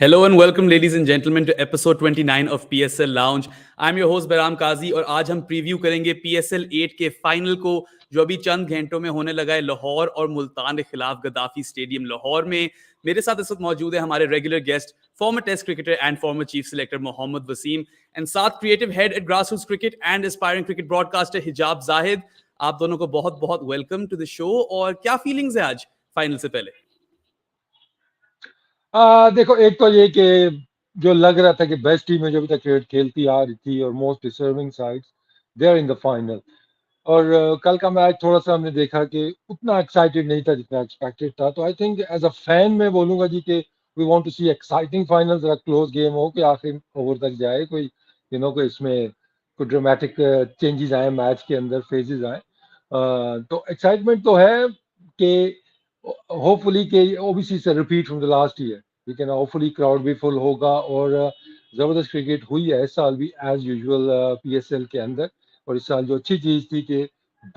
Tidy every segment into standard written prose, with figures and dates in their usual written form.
Hello and welcome, ladies and gentlemen, to episode 29 of PSL Lounge. I'm your host Behram Qazi और आज हम preview करेंगे PSL 8 के final को जो अभी चंद घंटों में होने लगा है लाहौर और मुल्तान के खिलाफ गद्दाफी स्टेडियम लाहौर में। मेरे साथ इस वक्त मौजूद है हमारे regular guest former test cricketer and former chief selector Mohammad Wasim and साथ creative head at grassroots cricket and aspiring cricket broadcaster Hijab Zahid. आप दोनों को बहुत बहुत वेलकम टू द शो। और क्या फीलिंग्स है आज फाइनल से पहले? देखो, एक तो ये कि जो लग रहा था कि बेस्ट टीम है जो अभी तक क्रिकेट खेलती आ रही थी और most deserving sides they are in the final. और कल का मैच थोड़ा सा हमने देखा कि उतना एक्साइटेड नहीं था जितना एक्सपेक्टेड था। तो I think as a fan मैं बोलूंगा जी कि we want to see exciting final, जरा क्लोज गेम हो कि आखिर ओवर तक जाए, कोई कोई इसमें कोई ड्रामेटिक चेंजेस आए मैच के अंदर, फेजेस आए। तो एक्साइटमेंट तो है कि होपफुली के ओबीसी से repeat from the last year we can, hopefully crowd भी फुल होगा। और जबरदस्त क्रिकेट हुई है इस साल भी एज यूजुअल पीएसएल के अंदर। और इस साल जो अच्छी चीज थी कि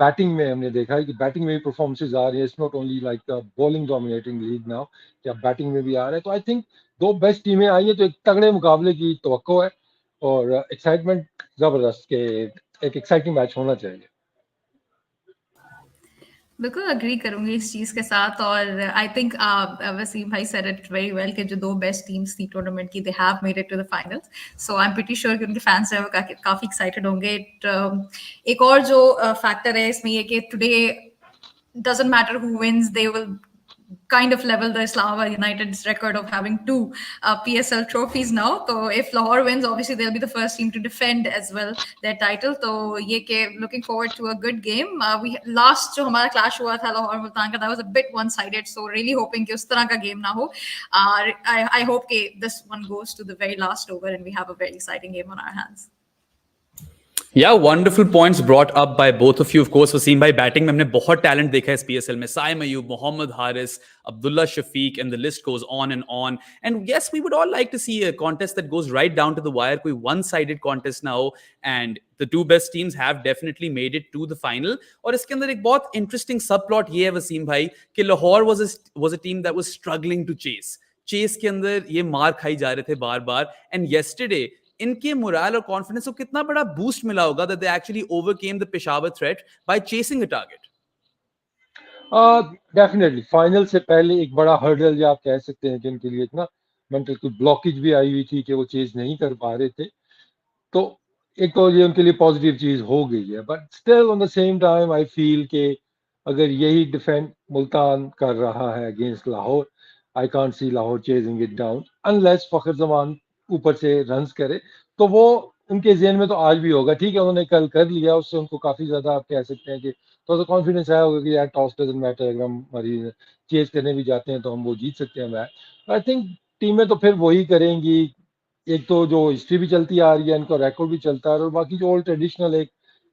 बैटिंग में हमने देखा है कि बैटिंग में भी परफॉर्मेंसेज आ रही है। It's not only like bowling dominating league now, क्या बैटिंग में भी आ रहा है। तो आई थिंक दो बेस्ट टीमें आई हैं तो एक तगड़े मुकाबले की तवक्को है और एक्साइटमेंट जबरदस्त के एक एक्साइटिंग मैच होना चाहिए। बिल्कुल अग्री करूंगी इस चीज के साथ। और आई थिंक वसीम भाई सेड इट वेरी वेल कि जो दो बेस्ट टीम्स थी टूर्नामेंट की they have made it to the finals. So I am pretty sure कि उनके फैंस हैं वो काफी एक्साइटेड होंगे। एक और जो फैक्टर है इसमें ये कि today doesn't matter who wins, they will kind of level the Islamabad United's record of having two PSL trophies now. So if Lahore wins, obviously they'll be the first team to defend as well their title. So ye ke looking forward to a good game. We last jo hamara clash hua tha Lahore Multan ka, that was a bit one-sided. So really hoping ki us tarah ka game na ho. I hope ke this one goes to the very last over and we have a very exciting game on our hands. Yeah, wonderful points brought up by both of you. Of course, Wasim bhai, batting में हमने बहुत talent देखा है इस PSL में. Saim Ayub, Mohammad Haris, Abdullah Shafiq, and the list goes on and on. And yes, we would all like to see a contest that goes right down to the wire. कोई one-sided contest now, and the two best teams have definitely made it to the final. और इसके अंदर एक बहुत interesting subplot ये है वसीम भाई कि Lahore was a team that was struggling to chase. Chase के अंदर ये मार खाई जा रहे थे बार-बार. And yesterday इनके मोरल और कॉन्फिडेंस को कितना बड़ा बूस्ट मिला होगा that they actually overcame the Peshawar threat by chasing a target. Definitely final से पहले एक बड़ा हर्डल जो आप कह सकते हैं कि उनके लिए इतना मेंटल कोई ब्लॉकेज भी आई हुई थी कि वो चेज नहीं कर पा रहे थे। तो एक तो ये उनके लिए पॉजिटिव चीज हो गई है, but still on the same time I feel कि अगर यही डिफेंड मुल्तान कर रहा है against Lahore, I can't see Lahore chasing it down unless Fakhar Zaman ऊपर से रन्स करे। तो वो उनके जेहन में तो आज भी होगा। ठीक है, उन्होंने कल कर लिया, उससे उनको काफी ज्यादा आप कह सकते हैं कि थोड़ा सा कॉन्फिडेंस आया होगा कि यार टॉस डजंट मैटर, अगर हम हमारी चेज करने भी जाते हैं तो हम वो जीत सकते हैं मैच। आई थिंक टीमें तो फिर वही करेंगी। एक तो जो हिस्ट्री भी चलती आ रही है, इनका रिकॉर्ड भी चलता है, और बाकी जो ओल्ड ट्रेडिशनल एक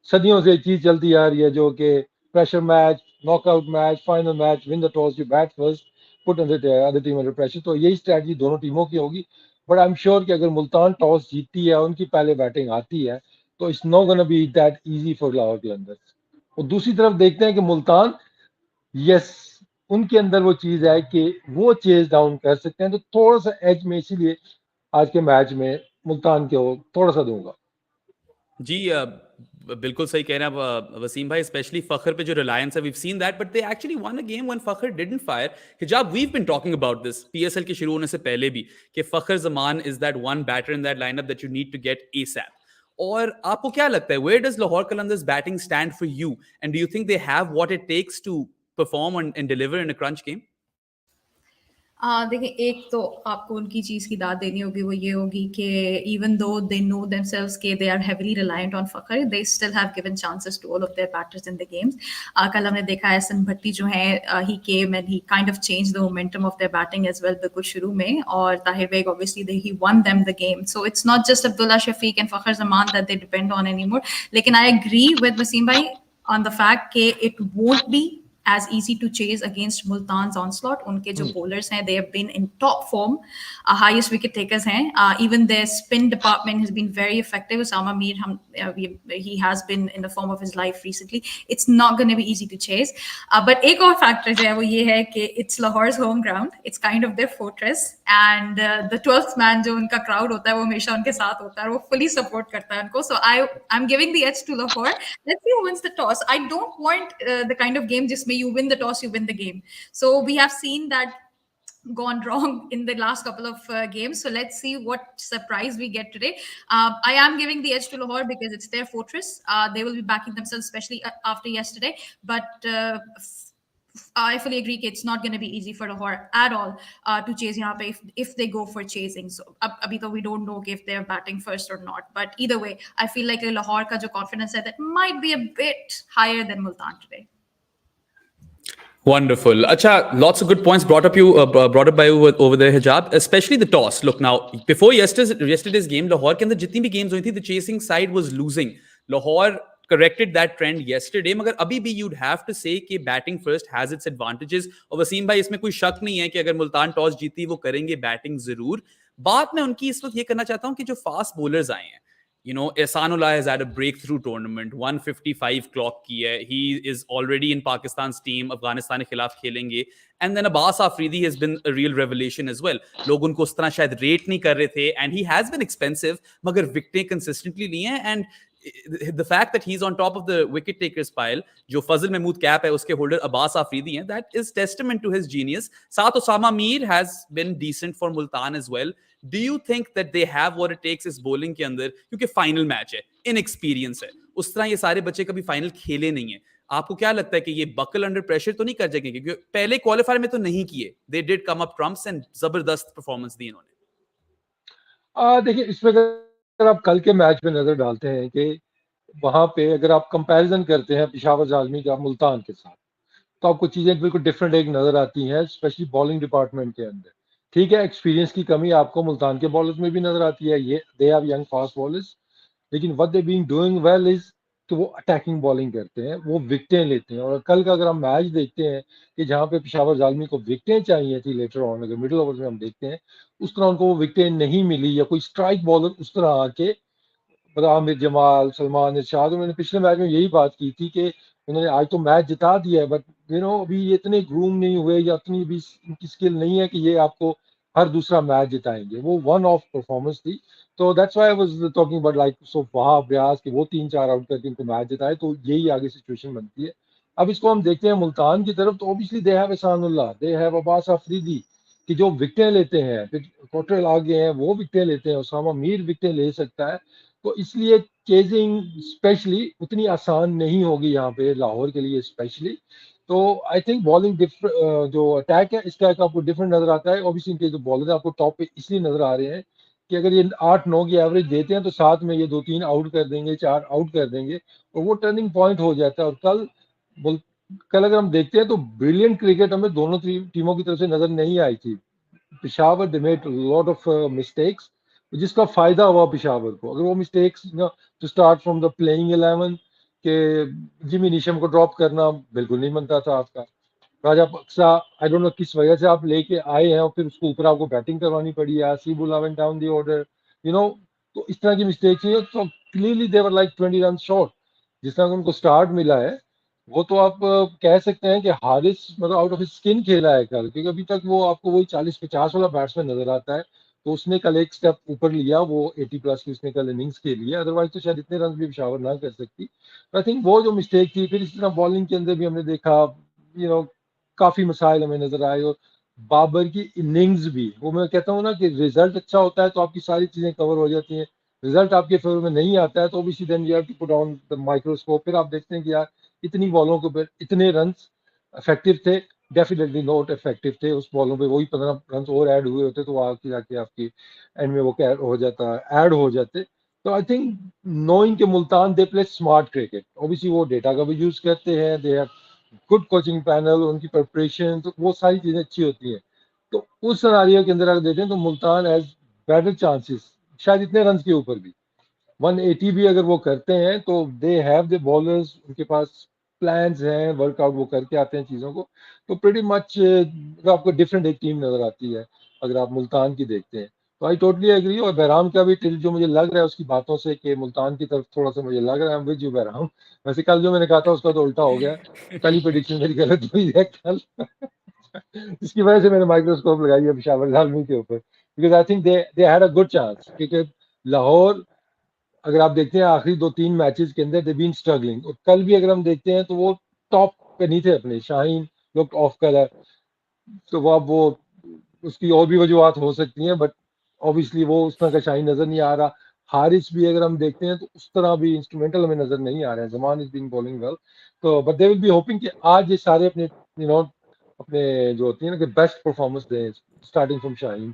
सदियों से चीज चलती आ रही है जो कि pressure match, knockout match, final match, win the toss, you bat first, put other team under pressure. तो यही स्ट्रैटेजी दोनों टीमों की होगी। बट आई एम श्योर कि अगर मुल्तान टॉस जीतती है, उनकी पहले बैटिंग आती है, तो it's not gonna be that easy for Lahore के अंदर। और दूसरी तरफ देखते हैं कि मुल्तान, यस, उनके अंदर वो चीज है कि वो चेज डाउन कर सकते हैं। तो थोड़ा सा एज में इसीलिए आज के मैच में मुल्तान को थोड़ा सा दूंगा। जी बिल्कुल सही कह रहे हैं आप वसीम भाई, स्पेशली फखर पे जो रिलायंस है, we have seen that, but they actually won a game when Fakhar didn't fire. Hijab, we have been talking about this PSL के शुरू होने से पहले भी कि Fakhar Zaman is that one batter in that lineup that you need to get ASAP. और आपको क्या लगता है, where does Lahore Qalandars batting stand for you, and do you think they have what it takes to perform and deliver in a crunch game? देखिए, एक तो आपको उनकी चीज़ की दाद देनी होगी, वो ये होगी कि इवन दो दे नो देमसेल्व्स के they are heavily reliant on Fakhar, they still have given chances to all of their batters in the games. कल हमने देखा एहसन भट्टी जो है, he came and he kind of change the momentum of their batting as well बिल्कुल शुरू में। और Tahir Baig obviously he won them the game. So it's not just Abdullah Shafique and Fakhar Zaman that they depend on any more. लेकिन I agree with Wasim भाई on the fact that it won't be as easy to chase against Multan's onslaught. Unke jo bowlers hain, they have been in top form, highest wicket takers hain. Even their spin department has been very effective. Osama Mir, he has been in the form of his life recently. It's not going to be easy to chase. But एक और factor जो है वो ये है कि it's Lahore's home ground. It's kind of their fortress, and the 12th man जो उनका crowd होता है वो हमेशा उनके साथ होता है, वो fully support करता है उनको. So I'm giving the edge to Lahore. Let's see who wins the toss. I don't want the kind of game जिसमें you win the toss, you win the game. So we have seen that gone wrong in the last couple of games. So let's see what surprise we get today. I am giving the edge to Lahore because it's their fortress. They will be backing themselves, especially after yesterday. But I fully agree that it's not going to be easy for Lahore at all to chase यहाँ पे if they go for chasing. So अभी तो we don't know if they're batting first or not. But either way, I feel like Lahore का जो confidence है that might be a bit higher than Multan today. Wonderful. Acha, lots of good points brought up by you over there, Hijab, especially the toss. Look, now, before yesterday's game, Lahore के अंदर जितनी भी games हुई थी, the chasing side was losing. Lahore corrected that trend yesterday, मगर अभी भी you'd have to say कि batting first has its advantages. और वसीम भाई, इसमें कोई शक नहीं है कि अगर मुल्तान टॉस जीती, वो करेंगे बैटिंग जरूर. बात मैं उनकी इस वक्त ये करना चाहता हूँ कि जो फास्ट बॉलर्स आए हैं, you know, Ehsanullah has had a breakthrough tournament, 155 clock की है. He is already in Pakistan's team. Afghanistan के खिलाफ खेलेंगे. And then Abbas Afridi has been a real revelation as well. लोग उनको उस तरह शायद rate नहीं कर रहे थे. And he has been expensive, मगर विकेटें consistently ली हैं. And the fact that he's on top of the wicket takers pile, जो Fazil Mahmood cap है, उसके holder Abbas Afridi हैं, that is testament to his genius. साथ Osama Mir has been decent for Multan as well. Do you think that they have what it takes इस bowling के अंदर, क्योंकि final match है, inexperience है, उस तरह ये सारे बच्चे कभी final खेले नहीं है. आपको क्या लगता है कि ये buckle under pressure तो नहीं कर जाएंगे, क्योंकि पहले क्वालिफायर में तो नहीं किए. They did come up trumps and जबरदस्त performance दी इन्होंने. देखिए, इसमें अगर आप कल के मैच में नजर डालते हैं कि वहां पे अगर आप कंपैरिजन करते हैं पेशावर जालमी का मुल्तान के साथ, तो आपको चीजें बिल्कुल डिफरेंट एक नजर आती हैं, स्पेशली बॉलिंग डिपार्टमेंट के अंदर. ठीक है, एक्सपीरियंस की कमी आपको मुल्तान के बॉलर्स में भी नजर आती है. ये they have young fast bowlers, लेकिन what they being doing well is कि वो अटैकिंग बॉलिंग करते हैं, वो विकेटें लेते हैं. और कल का अगर हम मैच देखते हैं कि जहां पे पेशावर जालमी को विकेटें चाहिए थी लेटर ऑन, अगर मिडिल ओवर्स में हम देखते हैं, उस तरह उनको वो विकेटें नहीं मिली, या कोई स्ट्राइक बॉलर उस तरह आके, मतलब आमिर जमाल, सलमान इरशाद, उन्होंने पिछले मैच में यही बात की थी कि उन्होंने आज तो मैच जिता दिया है, बट अभी ये इतने ग्रूम नहीं हुए या इतनी भी इनकी स्किल नहीं है कि ये आपको हर दूसरा मैच जिताएंगे. वो वन ऑफ परफॉर्मेंस थी. तो that's why I was talking about like so Wahab Riaz कि वो 3-4 आउट करके इनको मैच जिताए, तो यही आगे सिचुएशन बनती है. अब इसको हम देखते हैं मुल्तान की तरफ, तो obviously they have Ehsanullah, they have Abbas Afridi कि जो विकेटें लेते हैं. फिर कोटरल आगे हैं, वो विकेटें लेते हैं. उसामा मीर विकेटें ले सकता है. तो इसलिए चेजिंग स्पेशली उतनी आसान नहीं होगी यहाँ पे लाहौर के लिए स्पेशली. तो आई थिंक बॉलिंग जो अटैक है, इसका एक आपको डिफरेंट नजर आता है. ऑब्वियसली इनके जो बॉलर है आपको टॉप पे इसलिए नजर आ रहे हैं कि अगर ये 8-9 की एवरेज देते हैं तो साथ में ये 2-3 आउट कर देंगे, 4 आउट कर देंगे, और वो टर्निंग पॉइंट हो जाता है. और कल अगर हम देखते हैं तो ब्रिलियंट क्रिकेट हमें दोनों टीमों की तरफ से नजर नहीं आई थी. Peshawar they made lot of mistakes, जिसका फायदा हुआ पेशावर को. अगर वो mistakes to start from the playing 11 के जिमी नीशम को ड्रॉप करना बिल्कुल नहीं बनता था आपका. राजा पक्सा, आई डोंट नो किस वजह से आप लेके आए हैं और फिर उसको ऊपर आपको बैटिंग करवानी पड़ी है. सीबुल्ला वेंट डाउन द ऑर्डर, तो इस तरह की मिस्टेक्स नहीं है. तो clearly they were like 20 run short. जिस तरह उनको स्टार्ट मिला है, वो तो आप कह सकते हैं कि हारिस मतलब आउट ऑफ स्किन खेला है कल, क्योंकि अभी तक वो आपको वही 40-50 वाला बैट्समैन नजर आता है. तो उसने कल एक स्टेप ऊपर लिया, वो 80 प्लस की उसने कल इनिंग्स के लिए. अदरवाइज तो शायद इतने रन भी पेशावर ना कर सकती. आई थिंक वो जो मिस्टेक थी. फिर इसी तरह बॉलिंग के अंदर भी हमने देखा, काफी मसाइल हमें नजर आए. और बाबर की इनिंग्स भी, वो मैं कहता हूँ ना कि रिजल्ट अच्छा होता है तो आपकी सारी चीजें कवर हो जाती हैं. रिजल्ट आपके फेवर में नहीं आता है तो obviously then you have to put on the microscope. फिर आप देखते हैं कि यार इतनी बॉलों के ऊपर इतने रन इफेक्टिव थे, डेफिनेटली नॉट इफेक्टिव थे. उस बॉलों पे वही 15 रन और ऐड हुए होते तो आके जाके आपकी एंड में वो हो जाता, ऐड हो जाते. तो आई थिंक नोइंग के Multan they play smart cricket. Obviously वो डेटा का भी यूज करते हैं, they have good coaching panel, उनकी प्रिपरेशन, तो वो सारी चीजें अच्छी होती हैं. तो उस सिनेरियो के अंदर अगर देखें तो मुल्तान हैज बेटर चांसेस, शायद इतने रन के ऊपर भी 180 भी अगर वो करते हैं तो दे हैव द बॉलर्स, उनके पास प्लान्स हैं, वर्कआउट वो करके आते हैं चीज़ों को, तो प्रीटी मच आपको डिफरेंट एक टीम नज़र आती है अगर आप मुल्तान की देखते हैं। तो आई टोटली एग्री, और बहराम का भी टिल जो मुझे लग रहा है उसकी बातों से कि मुल्तान की तरफ थोड़ा सा मुझे लग रहा है, विद यू बहराम। वैसे कल जो मैंने कहा था उसका तो उल्टा हो गया, कल ही प्रेडिक्शन मेरी गलत हुई है कल। इसकी वजह से मैंने माइक्रोस्कोप लगाई है पेशावर ज़ालमी के ऊपर, because I think they had a good chance, क्योंकि लाहौर अगर आप देखते हैं आखिरी 2-3 मैचेस के अंदर दे बीन स्ट्रगलिंग, और कल भी अगर हम देखते हैं तो वो टॉप पे नहीं थे अपने, शाहीन लुक ऑफ कलर, तो वो अब वो उसकी और भी वजूहत हो सकती हैं, बट ऑब्वियसली वो उस तरह का शाहीन नजर नहीं आ रहा। हारिस भी अगर हम देखते हैं तो उस तरह भी इंस्ट्रूमेंटल हमें नजर नहीं आ रहे हैं। Zaman is being bowling well, तो but they will be hoping कि आज ये सारे अपने अपने जो होती है ना कि बेस्ट परफॉर्मेंस दें, स्टार्टिंग फ्रॉम शाहीन।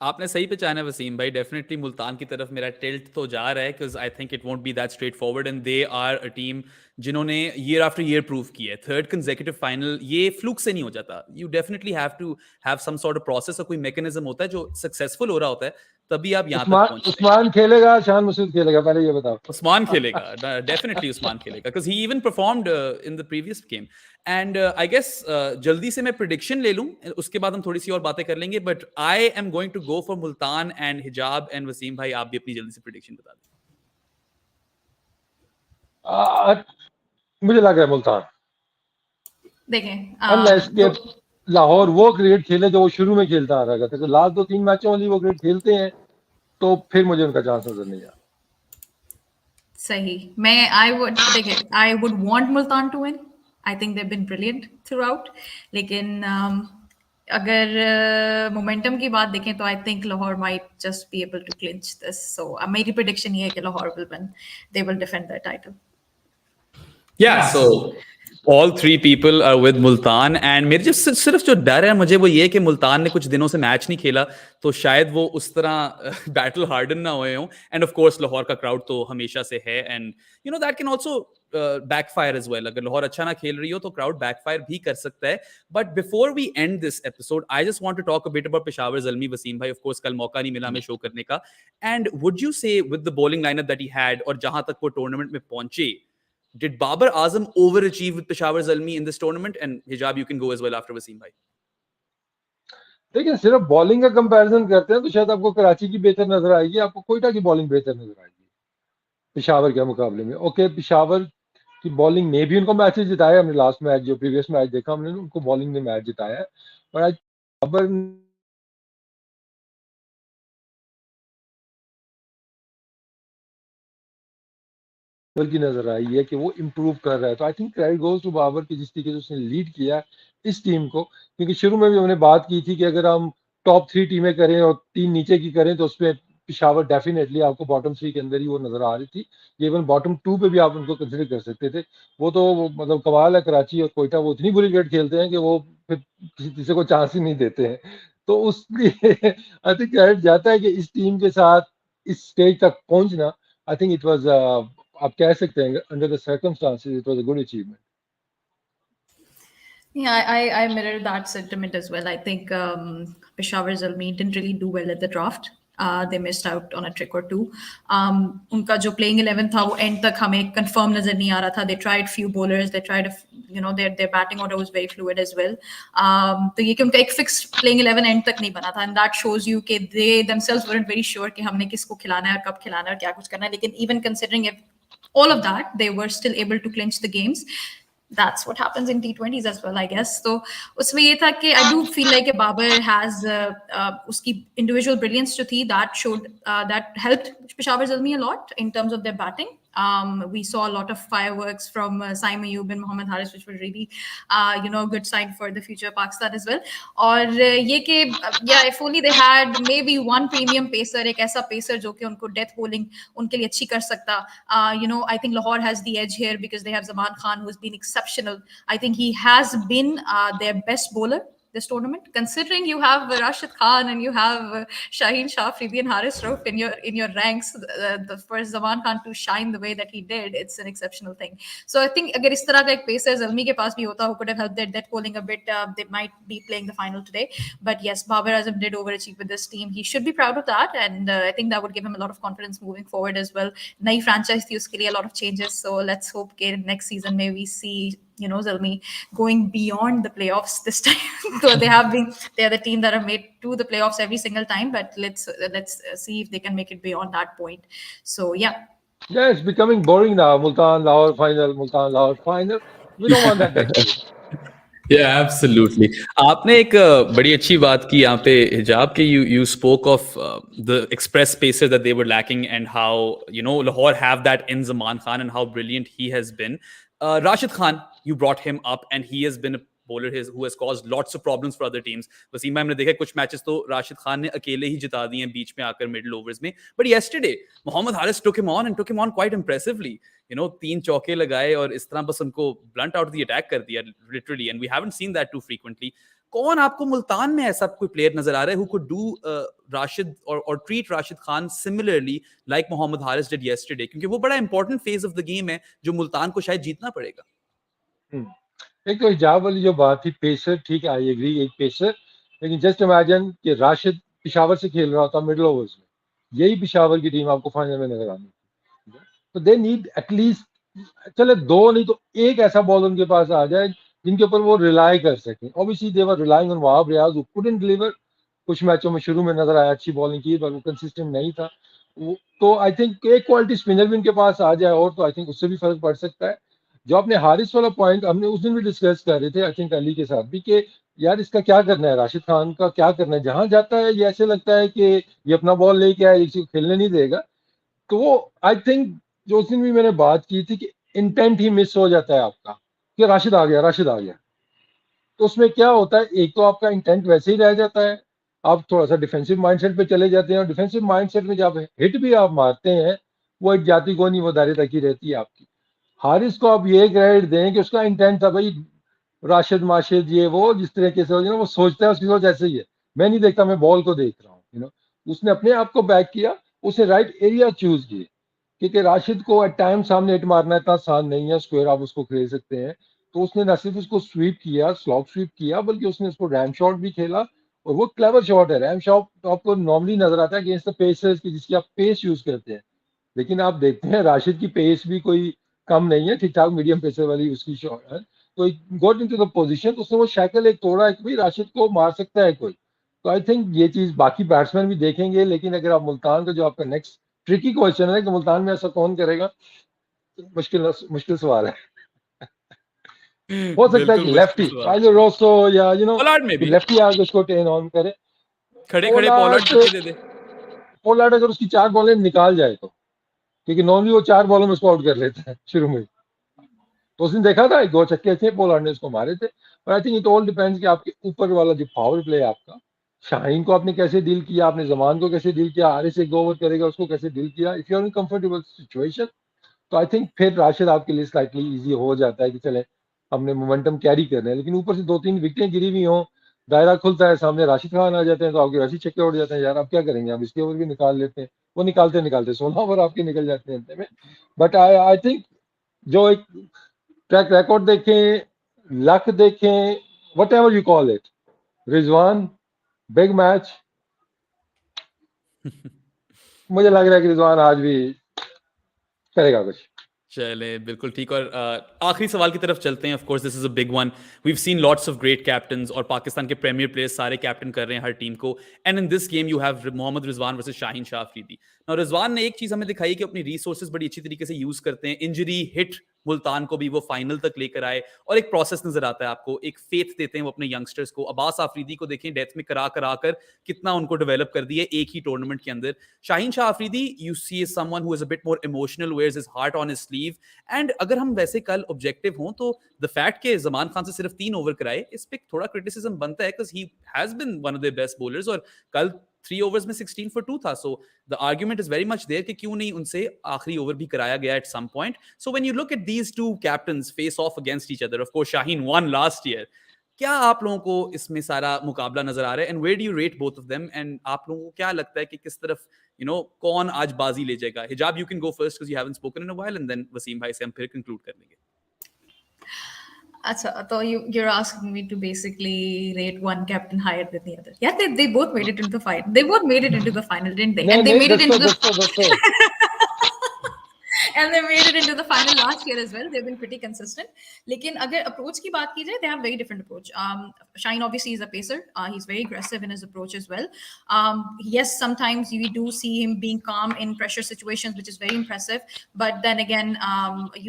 आपने सही पहचाना वसीम भाई, डेफिनेटली मुल्तान की तरफ मेरा टिल्ट तो जा रहा है, because I think it won't be that straightforward, and they are a team जिन्होंने ईयर आफ्टर ईयर प्रूव किया है। थर्ड कंसेक्यूटिव फाइनल ये फ्लूक से नहीं हो जाता, you definitely have to have some sort of process, और कोई मैकेनिज्म होता है जो सक्सेसफुल हो रहा होता है, तभी आप यहाँ तक पहुंचते हैं। उस्मान खेलेगा, शान मसूद खेलेगा, पहले ये बताओ। Usman खेलेगा, definitely Usman खेलेगा, because he even performed in the previous game. And I guess जल्दी से मैं prediction ले लूं, उसके बाद हम थोड़ी सी और बातें कर लेंगे, but I am going to go for Multan and हिजाब, and वसीम भाई आप भी अपनी जल्दी से prediction बता दें। मुझे लग रहा है मुल्तान, देखें अनलेस के लाहौर वो क्रिकेट खेले जो वो शुरू में खेलता आ रहा था, तो लास्ट 2-3 मैचों वाली वो क्रिकेट खेलते हैं, तो फिर मुझे उनका चांस नजर नहीं आता। सही, मैं I would want Multan to win. I think they have been brilliant throughout, लेकिन अगर मोमेंटम की बात देखें तो I think Lahore might just be able to clinch this. So मेरी प्रेडिक्शन ये है कि Lahore will win, they will defend the title. Yeah, so all three people are with Multan, and मेरे जो सिर्फ जो डर है मुझे वो ये है कि मुल्तान ने कुछ दिनों से मैच नहीं खेला, तो शायद वो उस तरह बैटल हार्डन ना हुए हों। एंड ऑफ कोर्स लाहौर का क्राउड तो हमेशा से है, and you know that can also backfire as well. अगर लाहौर अच्छा ना खेल रही हो तो क्राउड बैकफायर भी कर सकता है। But before we end this episode, I just want to talk a bit about Peshawar Zalmi. Wasim भाई, ऑफ कोर्स कल मौका नहीं मिला हमें शो करने का, एंड वुड यू से with the bowling lineup that he had और जहां तक वो टूर्नामेंट में पहुंचे, did Babar Azam overachieve with Peshawar Zalmi in this tournament? And Hijab, you can go as well after Wasim bhai. देखिए, सिर्फ bowling का कंपैरिजन करते हैं तो शायद आपको कराची की बेहतर नजर आएगी, आपको कोयटा की बॉलिंग बेहतर नजर आएगी पेशावर के मुकाबले में। ओके, पेशावर की बॉलिंग ने भी उनको मैचेस जिताया, हमने लास्ट मैच जो प्रीवियस मैच देखा हमने उनको बॉलिंग ने मैच जिताया है, और आज बाबर की नजर आई है कि वो इम्प्रूव कर रहा है। तो I think credit goes to Babar की जिस तरीके से उसने लीड किया इस टीम को, क्योंकि शुरू में भी हमने बात की थी कि अगर हम टॉप 3 टीमें करें और 3 नीचे की करें तो उसमें पिशावर डेफिनेटली आपको बॉटम 3 के अंदर ही वो नजर आ रही थी। इवन बॉटम 2 पे भी आप उनको कंसिडर कर सकते थे। वो तो मतलब कमाल है, कराची और कोयटा वो इतनी बुरी क्रिकेट खेलते हैं कि वो फिर किसी को चांस ही नहीं देते हैं। तो उसलिए आई थिंक क्रेडिट जाता है कि इस टीम के साथ इस स्टेज तक पहुंचना, आई थिंक इट वाज, आप कह सकते हैं under the circumstances it was a good achievement. Yeah, I mirror that sentiment as well. I think Peshawar Zalmi didn't really do well at the draft. They missed out on a trick or two. उनका जो playing 11 था वो end तक हमें confirm नजर नहीं आ रहा था. They tried few bowlers. They tried, their batting order was very fluid as well. तो ये कि उनका एक fixed playing 11 end तक नहीं बना था, and that shows you कि they themselves weren't very sure कि हमने किसको खिलाना है और कब खिलाना है और क्या कुछ करना है. लेकिन even considering all of that, they were still able to clinch the games. That's what happens in T20s as well, I guess. So उसमें ये था कि I do feel like Babar has उसकी individual brilliance जो थी that helped Peshawar Zalmi a lot in terms of their batting. We saw a lot of fireworks from Saim Ayub and Mohammad Haris, which were really, a good sign for the future of Pakistan as well. और ये कि if only they had maybe one premium pacer, एक ऐसा pacer जो कि उनको death bowling उनके लिए अच्छी कर सकता. I think Lahore has the edge here because they have Zaman Khan, who has been exceptional. I think he has been their best bowler this tournament, considering you have Rashid Khan and you have Shaheen Shah Afridi and Haris Rauf in your ranks. For Zaman Khan to shine the way that he did, it's an exceptional thing. So I think agar is tarah ka ek pacer Zalmi ke paas bhi hota, who could have helped their death bowling a bit, they might be playing the final today. But yes, Babar Azam did overachieve with this team. He should be proud of that, and I think that would give him a lot of confidence moving forward as well. Nai franchise thi, uske liye a lot of changes. So let's hope that next season may we see Zalmi going beyond the playoffs this time. So they are the team that have made to the playoffs every single time, but let's see if they can make it beyond that point. So yeah, it's becoming boring now. Multan Lahore final, Multan Lahore final. We don't want that next year. Yeah, absolutely. आपने एक बड़ी अच्छी बात की यहाँ पे हिजाब के you spoke of the express spaces that they were lacking and how Lahore have that in Zaman Khan and how brilliant he has been. Rashid Khan, you brought him up and he has been a bowler who has caused lots of problems for other teams. Wasim भाई, हमने देखा कुछ matches तो राशिद खान ने अकेले ही जिता दिए हैं बीच में आकर मिडिल ओवर्स में. But yesterday, Mohammad Haris took him on quite impressively. 3 चौके लगाए और इस तरह बस उनको blunt out the attack कर दिया literally, and we haven't seen that too frequently. कौन आपको मुल्तान में ऐसा कोई प्लेयर नजर आ रहा है who could do Rashid or treat Rashid Khan similarly like Mohammad Haris did yesterday? क्योंकि वो बड़ा important phase of the game है जो मुल्तान को शायद जीतना पड़ेगा. एक तो हिजाब वाली जो बात थी, पेसर, ठीक है, आई एग्री, एक पेसर, लेकिन जस्ट इमेजिन कि राशिद पेशावर से खेल रहा होता मिडिल ओवर्स में, यही पेशावर की टीम आपको फाइनल में नजर आनी. तो दे नीड एटलीस्ट, चले 2 नहीं तो 1 ऐसा बॉल उनके पास आ जाए जिनके ऊपर वो रिलाई कर सकें. Obviously they were relying on Wahab Riaz, who couldn't deliver. कुछ मैचों में शुरू में नजर आया अच्छी बॉलिंग की, पर वो कंसिस्टेंट नहीं था. तो आई थिंक एक क्वालिटी स्पिनर भी उनके पास आ जाए और तो आई थिंक उससे भी फर्क पड़ सकता है. जो आपने हारिस वाला पॉइंट, हमने उस दिन भी डिस्कस कर रहे थे आई थिंक अली के साथ भी, कि यार इसका क्या करना है, राशिद खान का क्या करना है. जहां जाता है ये ऐसे लगता है कि ये अपना बॉल लेके आए, इसी को खेलने नहीं देगा. तो वो आई थिंक जो उस दिन भी मैंने बात की थी कि इंटेंट ही मिस हो जाता है आपका, कि राशिद आ गया. तो उसमें क्या होता है, एक तो आपका इंटेंट वैसे ही रह जाता है, आप थोड़ा सा डिफेंसिव माइंडसेट पे चले जाते हैं, और डिफेंसिव माइंडसेट में जब हिट भी आप मारते हैं, वो एक जाति को नहीं, वो दायरे तक ही रहती है आपकी. हारिस को आप ये ग्रेड दें कि उसका इंटेंट था भाई राशिद माशिद ये वो जिस तरीके से वो सोचता है, उसकी सोच ऐसे ही है. मैं नहीं देखता, मैं बॉल को देख रहा हूँ. उसने अपने आप को बैक किया, उसने राइट एरिया चूज किए, क्योंकि राशिद को एट टाइम सामने हिट मारना इतना आसान नहीं है, स्क्वायर आप उसको खेल सकते हैं. तो उसने न सिर्फ उसको स्वीप किया, स्लॉप स्वीप किया, बल्कि उसने उसको रैम शॉट भी खेला, और वो क्लेवर शॉट है. रैम शॉट आपको नॉर्मली नजर आता है अगेंस्ट द पेसर्स की, जिसकी आप पेस यूज करते हैं, लेकिन आप देखते हैं राशिद की पेस भी कोई कम नहीं है, ठीक ठाक मीडियम पेसर वाली उसकी शॉट है. तो गॉट इनटू द पोजीशन, तो उसने वो शैकल एक तोड़ा है कि भाई राशिद को मार सकता है कोई. तो आई थिंक ये चीज बाकी बैट्समैन भी देखेंगे. लेकिन अगर आप मुल्तान का जो आपका नेक्स्ट ट्रिकी क्वेश्चन है कि मुल्तान में ऐसा कौन करेगा, मुश्किल सवाल है. हो सकता है कि लेफ्टी पाइलो रोसो या लेफ्टी आगे उसको टेन ऑन करे, खड़े पोलार्ड पोलार्ड अगर उसकी 4 बॉलें निकाल जाए तो, क्योंकि नॉर्मली वो 4 बॉलों में उसको आउट कर लेता है शुरू में. तो उसने देखा था 2 छक्के थे पोलार्ड ने उसको मारे थे. पर आई थिंक इट ऑल डिपेंड्स कि आपके ऊपर वाला जो पावर प्ले है आपका, शाहीन को आपने कैसे डील किया, आपने जमान को कैसे डील किया, हारिस 1 ओवर करेगा उसको कैसे डील किया. If you are in comfortable situation, तो आई थिंक फिर राशिद आपके लिए स्लाइटली इजी हो जाता है कि चले हमने मोमेंटम कैरी करना है. लेकिन ऊपर से 2-3 विकेटें गिरी हुई हों, दायरा खुलता है, सामने राशिद खान आ जाते हैं, तो आपके राशिद छक्के उड़ जाते हैं. यार आप क्या करेंगे, आप इसके ओवर भी निकाल लेते हैं. वो निकालते 16 ओवर आपके निकल जाते हैं में. बट आई थिंक जो एक ट्रैक रिकॉर्ड देखें, लक देखें, what ever you call it, Rizwan big match, मुझे लग रहा है कि रिजवान आज भी करेगा कुछ. चले बिल्कुल ठीक. और आखिरी सवाल की तरफ चलते हैं. Of course this is a big one. We have seen lots of great captains और पाकिस्तान के प्रीमियर प्लेयर्स सारे कैप्टन कर रहे हैं हर टीम को. And in this game you have Mohammad Rizwan versus Shaheen Shah Afridi. Now Rizwan ने एक चीज हमें दिखाई कि अपनी रिसोर्सेज बड़ी अच्छी तरीके से यूज करते हैं. इंजरी हिट मुल्तान को भी वो फाइनल तक लेकर आए और एक प्रोसेस नजर आता है आपको, एक फेथ देते हैं वो अपने यंगस्टर्स को. अब्बास आफरीदी को देखें डेथ में करा कर कितना उनको डेवलप कर दिया एक ही टूर्नामेंट के अंदर. Shaheen Shah Afridi you see is someone who is a bit more emotional, wears his heart on his sleeve. And अगर हम वैसे कल ऑब्जेक्टिव हों तो द फैक्ट के जमान खान से सिर्फ 3 ओवर कराए, इस पे थोड़ा क्रिटिसिज्म बनता है because he has been one of the best bowlers और कल 3 ओवर्स में 16 for 2 था. So the argument is very much there कि क्यों नहीं उनसे आखिरी ओवर भी कराया गया at some point. So when you look at these two captains face off against each other, of course Shaheen won last year, क्या आप लोगों को इसमें सारा मुकाबला नजर आ रहा है, and where do you rate both of them, and आप लोगों को क्या लगता है कि किस तरफ कौन आज बाजी ले जाएगा? Hijab, you can go first because you haven't spoken in a while, and then Wasim भाई से हम फिर कंक्लूड कर लेंगे. Acha, so you're asking me to basically rate one captain higher than the other. Yeah, they both made it into the final. They both made it into the final, didn't they? And they made it into the and they made it into the final last year as well. They've been pretty consistent. लेकिन अगर approach की बात की जाए, they have very different approach. Shaheen obviously is a pacer. He's very aggressive in his approach as well. Yes, sometimes we do see him being calm in pressure situations, which is very impressive. But then again,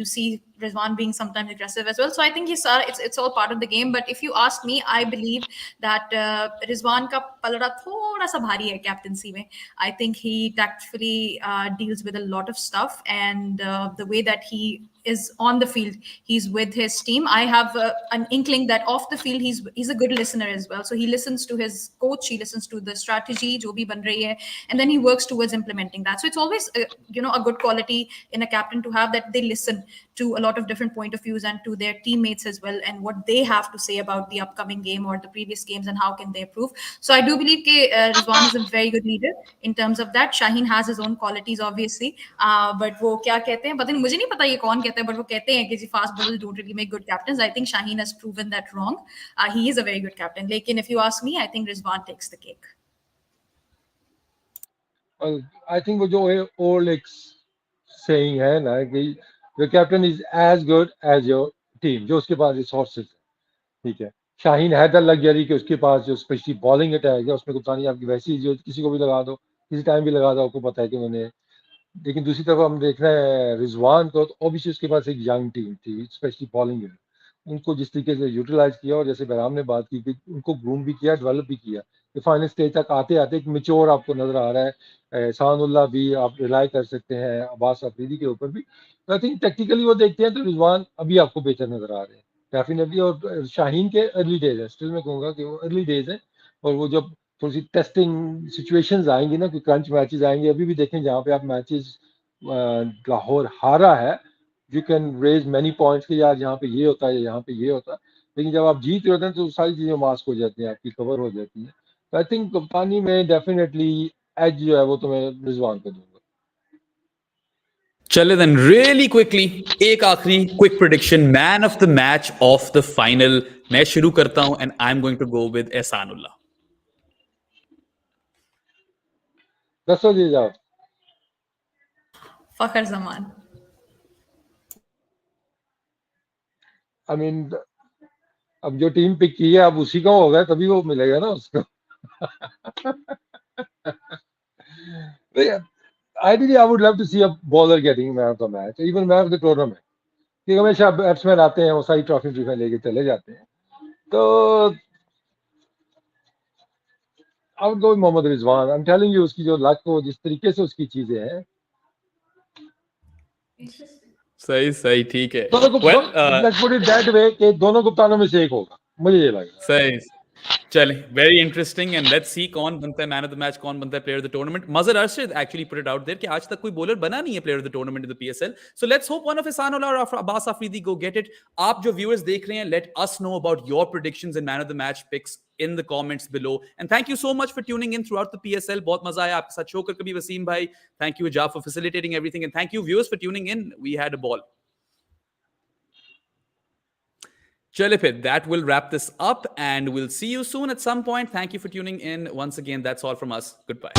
you see Rizwan being sometimes aggressive as well. So I think it's all part of the game. But if you ask me, I believe that Rizwan का पलड़ा थोड़ा सा भारी है captaincy में. I think he tactfully deals with a lot of stuff, and the way that he is on the field, he's with his team. I have an inkling that off the field, he's a good listener as well. So he listens to his coach, he listens to the strategy, jo bhi ban rahi hai, and then he works towards implementing that. So it's always a good quality in a captain to have, that they listen to a lot of different point of views and to their teammates as well, and what they have to say about the upcoming game or the previous games and how can they improve. So I do believe that Rizwan is a very good leader in terms of that. Shaheen has his own qualities obviously, but वो क्या कहते हैं पता नहीं, मुझे नहीं पता ये कौन कहता है, but वो कहते हैं कि जी fast bowlers don't really make good captains. I think Shaheen has proven that wrong. He is a very good captain. लेकिन if you ask me, I think Rizwan takes the cake. Well, I think वो जो old saying है ना कि your captain is as good as your team, जो उसके पास resources है, ठीक है. शाहीन है द लग्जरी कि उसके पास जो स्पेशली बॉलिंग अटैक है उसमें कप्तानी आपकी वैसी, जो किसी को भी लगा दो, किसी टाइम भी लगा दो, आपको पता है कि उन्होंने. लेकिन दूसरी तरफ हम देख रहे हैं रिजवान को, तो ऑब्वियसली उसके पास एक यंग टीम थी, स्पेशली बॉलिंग में उनको जिस तरीके से यूटिलाइज किया, और जैसे बहराम ने बात की कि उनको ग्रूम भी किया, डेवलप भी किया, कि फाइनल स्टेज तक आते आते एक मेच्योर आपको नजर आ रहा है. एहसानुल्लाह भी आप रिलाई कर सकते हैं, अब्बास अफरीदी के ऊपर भी. तो आई थिंक टेक्निकली वो देखते हैं तो रिजवान अभी आपको बेहतर नजर आ रहे हैं डेफिनेटली. और शाहीन के अर्ली डेज है, स्टिल मैं कहूँगा कि वो अर्ली डेज है, और वो जब थोड़ी सी टेस्टिंग सिचुएशंस आएंगी ना, कोई क्रंच मैचेस आएंगे, अभी भी देखें जहाँ पे आप मैचेस लाहौर हारा है, you can raise many points कि यार यहाँ पे ये होता है, यहाँ पे ये होता है, लेकिन जब आप जीत रहे होते हैं तो सारी चीजें मास्क हो जाती हैं, आपकी कवर हो जाती है. तो आई थिंक कप्तानी में डेफिनेटली एज जो है वो तो मैं रिजवान को दूंगा. चले देन रियली क्विकली एक आखिरी quick prediction, man of the match of the final. मैं शुरू करता हूं, and I am going to go with Ehsanullah. दसो जी जाओ. Fakhar Zaman. आई मीन अब जो टीम पिक की है अब उसी का होगा, तभी वो मिलेगा ना उसको. Ideally, I would love to see a bowler getting man of the match, even man of the tournament. क्योंकि हमेशा बैट्समैन आते हैं, वो सारी ट्रॉफी लेके चले जाते हैं. तो I would go with Mohammad Rizwan. I'm telling you, उसकी जो लक हो, जिस तरीके से उसकी चीजें हैं. सही ठीक है. Let's put it that way कि दोनों कप्तानों में से एक होगा, मुझे ये लग रहा है. सही. चले, very interesting, and let's see कौन बनता है मैन ऑफ द मैच, कौन बनता है player of the tournament. Mazhar Arshad actually put it out there कि आज तक कोई बॉलर बना नहीं है player of the tournament in the PSL. So let's hope one of Ehsanullah और Abbas Afridi go get it. आप जो व्यूअर्स देख रहे हैं, let us know about your predictions and man of the match picks in the comments below. And thank you so much for tuning in throughout the PSL. बहुत मजा आया आपके साथ शो कर कभी वसीम भाई. Thank you Hijab for facilitating everything, and thank you viewers for tuning in. We had a ball. Chale phir, that will wrap this up, and we'll see you soon at some point. Thank you for tuning in once again. That's all from us. Goodbye.